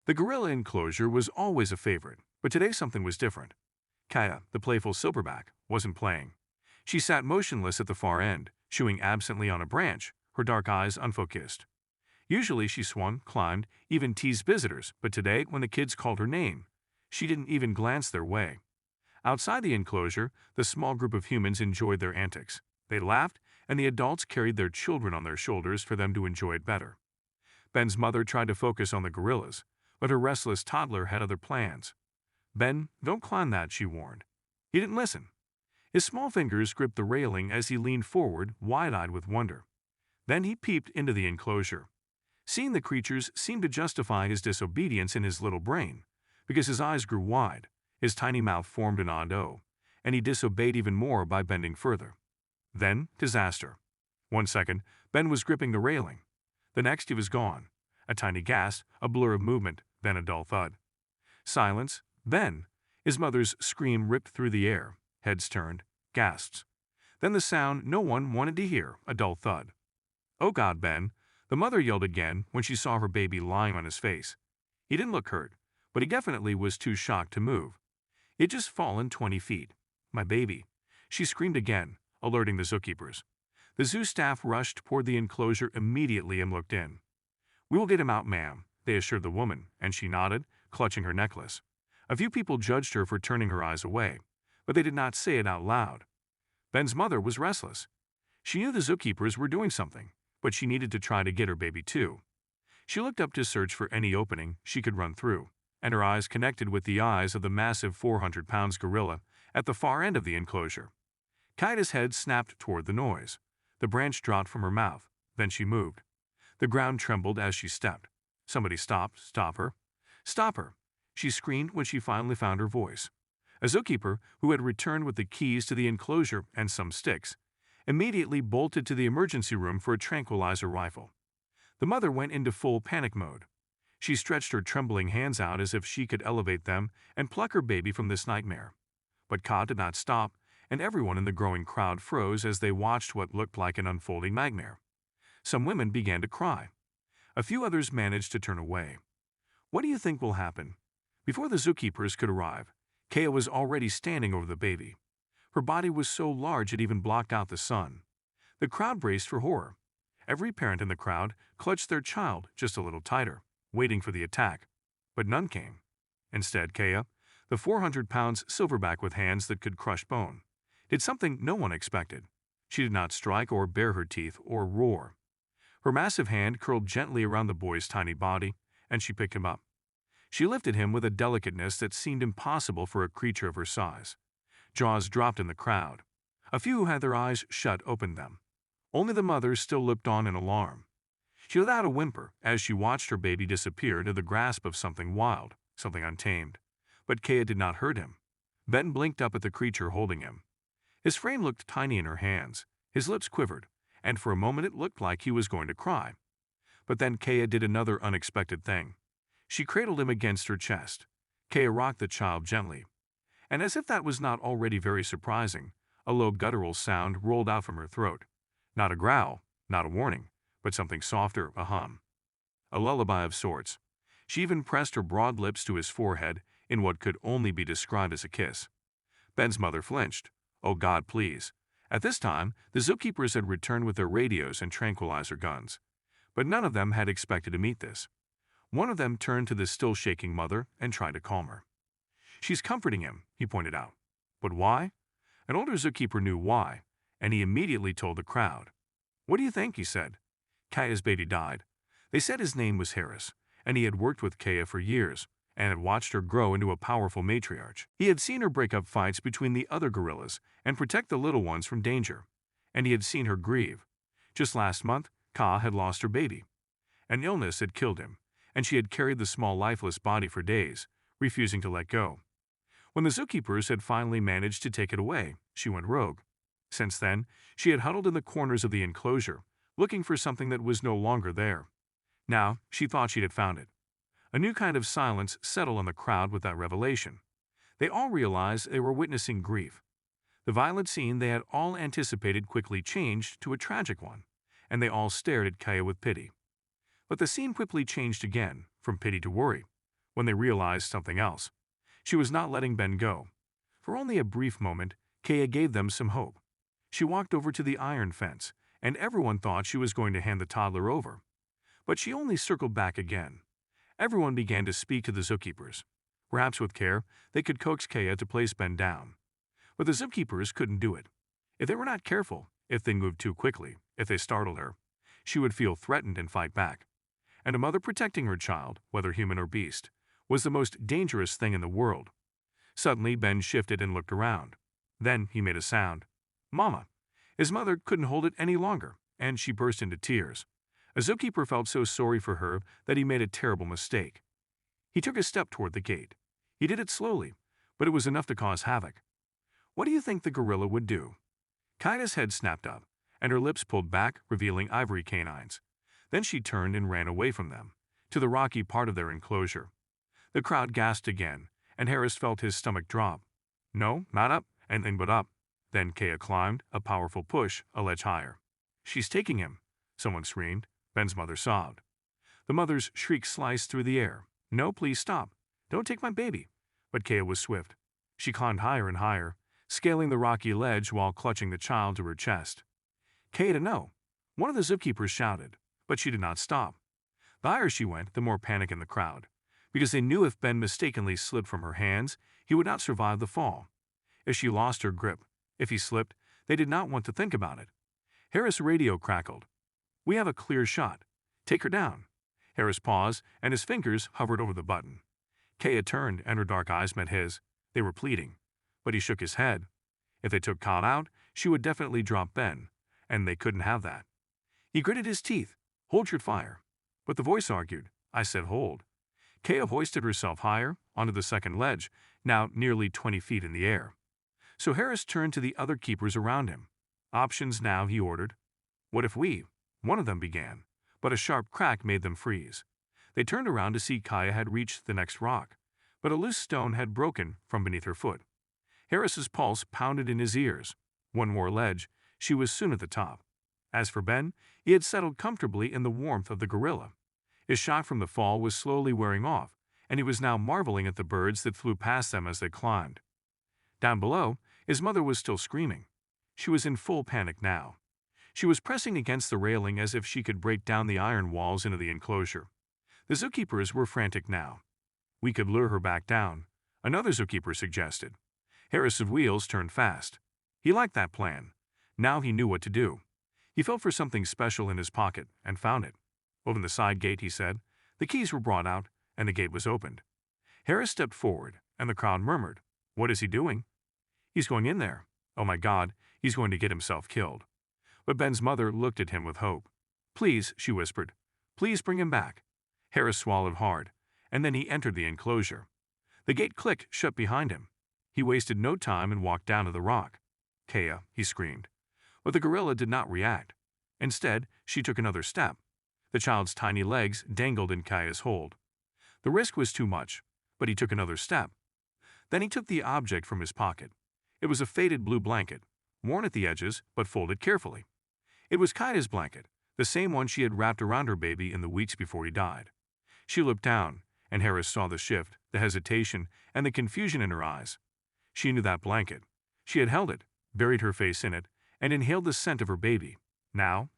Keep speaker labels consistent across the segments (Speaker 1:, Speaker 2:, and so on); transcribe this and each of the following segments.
Speaker 1: The gorilla enclosure was always a favorite, but today something was different. Kaya, the playful silverback, wasn't playing. She sat motionless at the far end, chewing absently on a branch, her dark eyes unfocused. Usually she swung, climbed, even teased visitors, but today, when the kids called her name, she didn't even glance their way. Outside the enclosure, the small group of humans enjoyed their antics. They laughed, and the adults carried their children on their shoulders for them to enjoy it better. Ben's mother tried to focus on the gorillas, but her restless toddler had other plans. "Ben, don't climb that," she warned. He didn't listen. His small fingers gripped the railing as he leaned forward, wide-eyed with wonder. Then he peeped into the enclosure. Seeing the creatures seemed to justify his disobedience in his little brain, because his eyes grew wide, his tiny mouth formed an odd O, and he disobeyed even more by bending further. Then, disaster. 1 second, Ben was gripping the railing. The next, he was gone. A tiny gasp, a blur of movement, then a dull thud. Silence. Ben! His mother's scream ripped through the air. Heads turned. Gasps. Then the sound no one wanted to hear, a dull thud. "Oh God, Ben!" The mother yelled again when she saw her baby lying on his face. He didn't look hurt, but he definitely was too shocked to move. He'd just fallen 20 feet. "My baby!" She screamed again, alerting the zookeepers. The zoo staff rushed toward the enclosure immediately and looked in. "We will get him out, ma'am," they assured the woman, and she nodded, clutching her necklace. A few people judged her for turning her eyes away, but they did not say it out loud. Ben's mother was restless. She knew the zookeepers were doing something, but she needed to try to get her baby too. She looked up to search for any opening she could run through, and her eyes connected with the eyes of the massive 400-pound gorilla at the far end of the enclosure. Kaida's head snapped toward the noise. The branch dropped from her mouth. Then she moved. The ground trembled as she stepped. Somebody stopped. "Stop her! Stop her!" She screamed when she finally found her voice. A zookeeper, who had returned with the keys to the enclosure and some sticks, immediately bolted to the emergency room for a tranquilizer rifle. The mother went into full panic mode. She stretched her trembling hands out as if she could elevate them and pluck her baby from this nightmare. But Ka did not stop, and everyone in the growing crowd froze as they watched what looked like an unfolding nightmare. Some women began to cry. A few others managed to turn away. What do you think will happen? Before the zookeepers could arrive, Kaya was already standing over the baby. Her body was so large it even blocked out the sun. The crowd braced for horror. Every parent in the crowd clutched their child just a little tighter, waiting for the attack. But none came. Instead, Kaya, the 400-pound silverback with hands that could crush bone, did something no one expected. She did not strike or bare her teeth or roar. Her massive hand curled gently around the boy's tiny body, and she picked him up. She lifted him with a delicateness that seemed impossible for a creature of her size. Jaws dropped in the crowd. A few who had their eyes shut opened them. Only the mother still looked on in alarm. She let out a whimper as she watched her baby disappear into the grasp of something wild, something untamed. But Kaya did not hurt him. Ben blinked up at the creature holding him. His frame looked tiny in her hands. His lips quivered, and for a moment it looked like he was going to cry. But then Kaya did another unexpected thing. She cradled him against her chest. Kaya rocked the child gently. And as if that was not already very surprising, a low guttural sound rolled out from her throat. Not a growl, not a warning, but something softer, a hum. A lullaby of sorts. She even pressed her broad lips to his forehead in what could only be described as a kiss. Ben's mother flinched. "Oh God, please." At this time, the zookeepers had returned with their radios and tranquilizer guns. But none of them had expected to meet this. One of them turned to the still shaking mother and tried to calm her. "She's comforting him," he pointed out. "But why?" An older zookeeper knew why, and he immediately told the crowd. "What do you think?" he said. "Kaya's baby died. They said his name was Harris, and he had worked with Kaya for years, and had watched her grow into a powerful matriarch. He had seen her break up fights between the other gorillas and protect the little ones from danger, and he had seen her grieve. Just last month, Ka had lost her baby. An illness had killed him, and she had carried the small lifeless body for days, refusing to let go. When the zookeepers had finally managed to take it away, she went rogue. Since then, she had huddled in the corners of the enclosure, looking for something that was no longer there. Now, she thought she had found it. A new kind of silence settled on the crowd with that revelation. They all realized they were witnessing grief. The violent scene they had all anticipated quickly changed to a tragic one, and they all stared at Kaya with pity. But the scene quickly changed again, from pity to worry. when they realized something else. She was not letting Ben go. For only a brief moment, Kaya gave them some hope. She walked over to the iron fence, and everyone thought she was going to hand the toddler over. But she only circled back again. Everyone began to speak to the zookeepers. Perhaps with care, they could coax Kaya to place Ben down. But the zookeepers couldn't do it. If they were not careful, if they moved too quickly, if they startled her, she would feel threatened and fight back. And a mother protecting her child, whether human or beast, was the most dangerous thing in the world. Suddenly, Ben shifted and looked around. Then he made a sound. "Mama!" His mother couldn't hold it any longer, and she burst into tears. A zookeeper felt so sorry for her that he made a terrible mistake. He took a step toward the gate. He did it slowly, but it was enough to cause havoc. What do you think the gorilla would do? Kaya's head snapped up, and her lips pulled back, revealing ivory canines. Then she turned and ran away from them, to the rocky part of their enclosure. The crowd gasped again, and Harris felt his stomach drop. No, not up, anything but up. Then Kaya climbed, a powerful push, a ledge higher. "She's taking him," someone screamed. Ben's mother sobbed. The mother's shriek sliced through the air. "No, please stop. Don't take my baby." But Kaya was swift. She climbed higher and higher, scaling the rocky ledge while clutching the child to her chest. "Kaya, no!" One of the zookeepers shouted, but she did not stop. The higher she went, the more panic in the crowd, because they knew if Ben mistakenly slipped from her hands, he would not survive the fall. If she lost her grip, if he slipped, they did not want to think about it. Harris' radio crackled. "We have a clear shot. Take her down." Harris paused, and his fingers hovered over the button. Kaya turned, and her dark eyes met his. They were pleading. But he shook his head. If they took Kyle out, she would definitely drop Ben, and they couldn't have that. He gritted his teeth. "Hold your fire." But the voice argued. "I said hold." Kaya hoisted herself higher, onto the second ledge, now nearly 20 feet in the air. So Harris turned to the other keepers around him. "Options now," he ordered. "What if we—" one of them began, but a sharp crack made them freeze. They turned around to see Kaya had reached the next rock, but a loose stone had broken from beneath her foot. Harris's pulse pounded in his ears. One more ledge, she was soon at the top. As for Ben, he had settled comfortably in the warmth of the gorilla. His shock from the fall was slowly wearing off, and he was now marveling at the birds that flew past them as they climbed. Down below, his mother was still screaming. She was in full panic now. She was pressing against the railing as if she could break down the iron walls into the enclosure. The zookeepers were frantic now. "We could lure her back down," another zookeeper suggested. Harris's wheels turned fast. He liked that plan. Now he knew what to do. He felt for something special in his pocket and found it. "Open the side gate," he said. The keys were brought out, and the gate was opened. Harris stepped forward, and the crowd murmured. "What is he doing?" "He's going in there. Oh my God, he's going to get himself killed." But Ben's mother looked at him with hope. "Please," she whispered. "Please bring him back." Harris swallowed hard, and then he entered the enclosure. The gate clicked shut behind him. He wasted no time and walked down to the rock. "Kaya," he screamed. But the gorilla did not react. Instead, she took another step. The child's tiny legs dangled in Kaya's hold. The risk was too much, but he took another step. Then he took the object from his pocket. It was a faded blue blanket, worn at the edges but folded carefully. It was Kaya's blanket, the same one she had wrapped around her baby in the weeks before he died. She looked down, and Harris saw the shift, the hesitation, and the confusion in her eyes. She knew that blanket. She had held it, buried her face in it, and inhaled the scent of her baby. Now,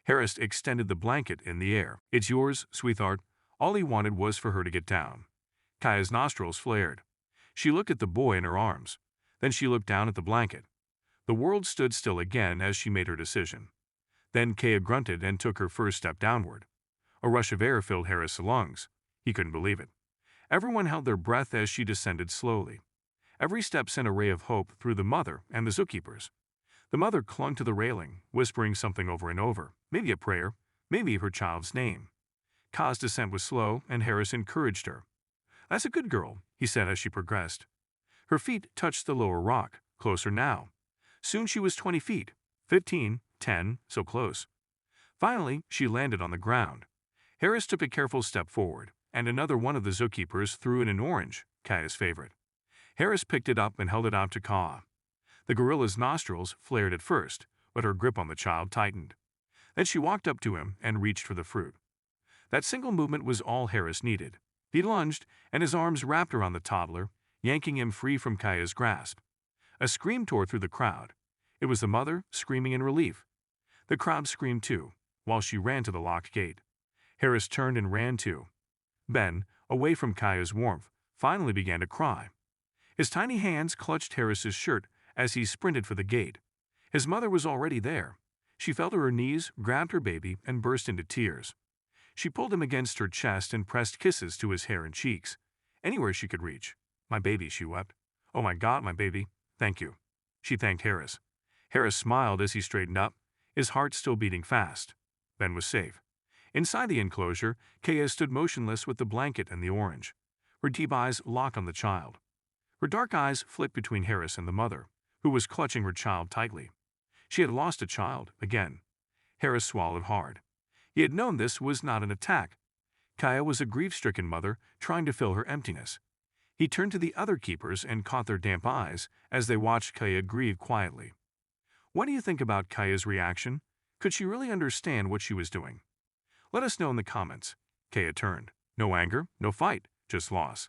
Speaker 1: Harris extended the blanket in the air. "It's yours, sweetheart." All he wanted was for her to get down. Kaya's nostrils flared. She looked at the boy in her arms. Then she looked down at the blanket. The world stood still again as she made her decision. Then Kaya grunted and took her first step downward. A rush of air filled Harris' lungs. He couldn't believe it. Everyone held their breath as she descended slowly. Every step sent a ray of hope through the mother and the zookeepers. The mother clung to the railing, whispering something over and over, maybe a prayer, maybe her child's name. Ka's descent was slow, and Harris encouraged her. "That's a good girl," he said as she progressed. Her feet touched the lower rock, closer now. Soon she was 20 feet, 15, 10, so close. Finally, she landed on the ground. Harris took a careful step forward, and another one of the zookeepers threw in an orange, Kaya's favorite. Harris picked it up and held it out to Ka. The gorilla's nostrils flared at first, but her grip on the child tightened. Then she walked up to him and reached for the fruit. That single movement was all Harris needed. He lunged, and his arms wrapped around the toddler, yanking him free from Kaya's grasp. A scream tore through the crowd. It was the mother, screaming in relief. The crowd screamed too, while she ran to the locked gate. Harris turned and ran too. Ben, away from Kaya's warmth, finally began to cry. His tiny hands clutched Harris's shirt as he sprinted for the gate. His mother was already there. She fell to her knees, grabbed her baby, and burst into tears. She pulled him against her chest and pressed kisses to his hair and cheeks, anywhere she could reach. "My baby," she wept. "Oh my God, my baby. Thank you." She thanked Harris. Harris smiled as he straightened up, his heart still beating fast. Ben was safe. Inside the enclosure, Kaya stood motionless with the blanket and the orange. Her deep eyes locked on the child. Her dark eyes flicked between Harris and the mother, who was clutching her child tightly. She had lost a child, again. Harris swallowed hard. He had known this was not an attack. Kaya was a grief-stricken mother trying to fill her emptiness. He turned to the other keepers and caught their damp eyes as they watched Kaya grieve quietly. What do you think about Kaya's reaction? Could she really understand what she was doing? Let us know in the comments. Kaya turned. No anger, no fight, just loss.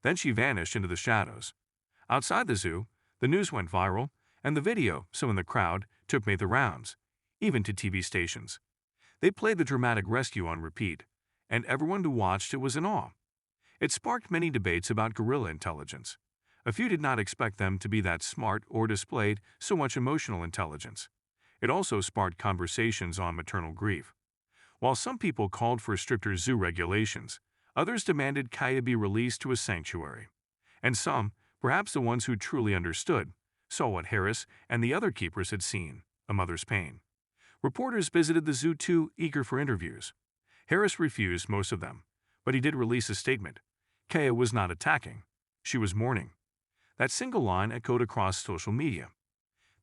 Speaker 1: Then she vanished into the shadows. Outside the zoo, the news went viral, and the video, some in the crowd, made the rounds, even to TV stations. They played the dramatic rescue on repeat, and everyone who watched it was in awe. It sparked many debates about gorilla intelligence. A few did not expect them to be that smart or displayed so much emotional intelligence. It also sparked conversations on maternal grief. While some people called for stricter zoo regulations, others demanded Kaya be released to a sanctuary. And some, perhaps the ones who truly understood, saw what Harris and the other keepers had seen, a mother's pain. Reporters visited the zoo too, eager for interviews. Harris refused most of them, but he did release a statement. Kaya was not attacking. She was mourning. That single line echoed across social media.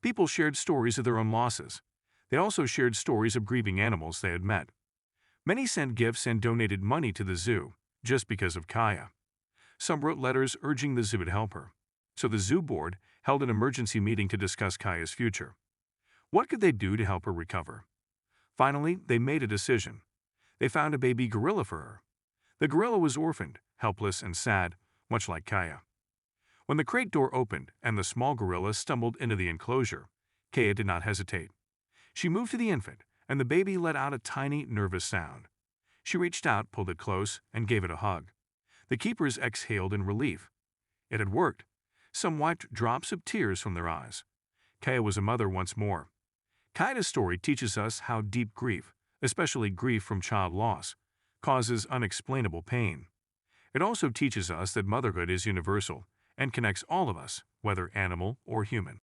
Speaker 1: People shared stories of their own losses. They also shared stories of grieving animals they had met. Many sent gifts and donated money to the zoo, just because of Kaya. Some wrote letters urging the zoo to help her. So the zoo board held an emergency meeting to discuss Kaya's future. What could they do to help her recover? Finally, they made a decision. They found a baby gorilla for her. The gorilla was orphaned, helpless and sad, much like Kaya. When the crate door opened and the small gorilla stumbled into the enclosure, Kaya did not hesitate. She moved to the infant, and the baby let out a tiny, nervous sound. She reached out, pulled it close, and gave it a hug. The keepers exhaled in relief. It had worked. Some wiped drops of tears from their eyes. Kaya was a mother once more. Kaya's story teaches us how deep grief, especially grief from child loss, causes unexplainable pain. It also teaches us that motherhood is universal and connects all of us, whether animal or human.